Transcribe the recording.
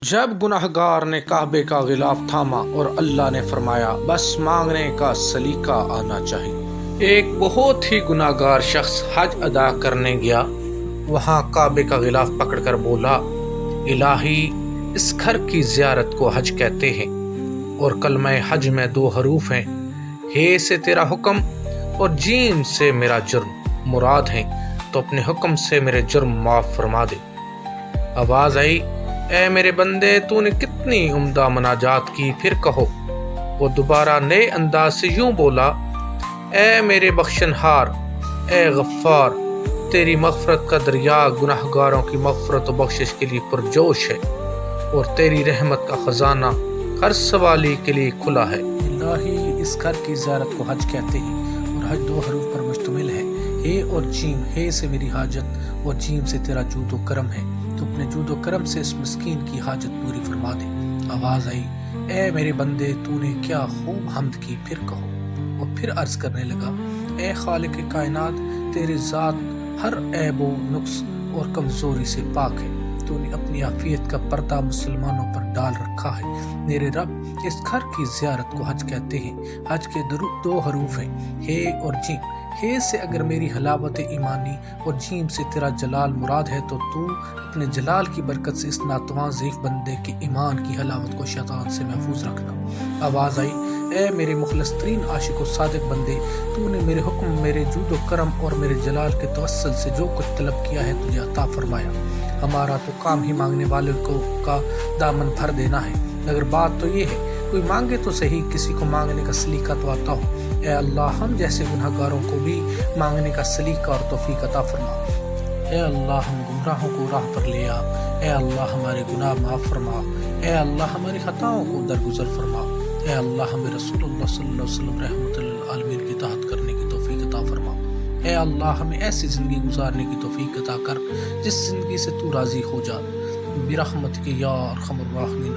جب گناہگار نے کعبے کا غلاف تھاما اور اللہ نے فرمایا بس مانگنے کا سلیقہ آنا چاہیے۔ ایک بہت ہی گناہگار شخص حج ادا کرنے گیا، وہاں کعبے کا غلاف پکڑ کر بولا، الہی اس گھر کی زیارت کو حج کہتے ہیں اور کلمہ حج میں 2 حروف ہیں، ہے سے تیرا حکم اور جیم سے میرا جرم مراد ہیں، تو اپنے حکم سے میرے جرم معاف فرما دے۔ آواز آئی، اے میرے بندے تو نے کتنی عمدہ مناجات کی، پھر کہو۔ وہ دوبارہ نئے انداز سے یوں بولا، اے میرے بخشنہار، اے غفار، تیری مغفرت کا دریا گناہگاروں کی مغفرت و بخشش کے لیے پرجوش ہے اور تیری رحمت کا خزانہ ہر سوالی کے لیے کھلا ہے۔ الہی اس گھر کی زیارت کو حج کہتے ہیں اور حج 2 حروف پر مشتمل ہے، ہے اور جیم، ہے سے میری حاجت اور جیم سے تیرا جود و کرم ہے، تو اپنے جود و کرم سے اس مسکین کی حاجت پوری فرما دے۔ آواز آئی، اے میرے بندے تو نے کیا خوب حمد کی، پھر کہو۔ اور پھر عرض کرنے لگا، اے خالق کائنات، تیری ذات ہر عیب و نقص اور کمزوری سے پاک ہے، تو نے اپنی عافیت کا پردہ مسلمانوں پر ڈال رکھا ہے۔ میرے رب، اس گھر کی زیارت کو حج کہتے ہیں، حج کے 2 حروف ہیں، ہے اور جیم۔ ہے سے اگر میری حلاوت ایمانی اور جیم سے تیرا جلال مراد ہے، تو اپنے جلال کی برکت سے اس ناتواں ضعیف بندے کے ایمان کی حلاوت کو شیطان سے محفوظ رکھنا۔ آواز آئی، اے میرے مخلص ترین عاشق و صادق بندے، تو نے میرے حکم، میرے جود و کرم اور میرے جلال کے توسل سے جو کچھ طلب کیا ہے تجھے عطا فرمایا۔ ہمارا تو کام ہی مانگنے والوں کا دامن بھر دینا ہے، مگر بات تو یہ ہے کوئی مانگے تو صحیح، کسی کو مانگنے کا سلیقہ تو آتا ہو۔ اے اللہ، ہم جیسے گناہگاروں کو بھی مانگنے کا سلیقہ اور توفیق عطا فرما۔ اے اللہ، ہم گمراہوں کو راہ پر لے آ۔ اے اللہ، ہمارے گناہ معاف فرما۔ اے اللہ، ہماری خطاؤں کو درگزر فرما۔ اے اللہ، ہمیں رسول اللہ صلی اللہ علیہ وسلم رحمۃ للعالمین کی اطاعت کرنے کی توفیق عطا فرما۔ اے اللہ، ہمیں ایسی زندگی گزارنے کی توفیق عطا کر جس زندگی سے تو راضی ہو جا، برحمتک یا ارحم الراحمین۔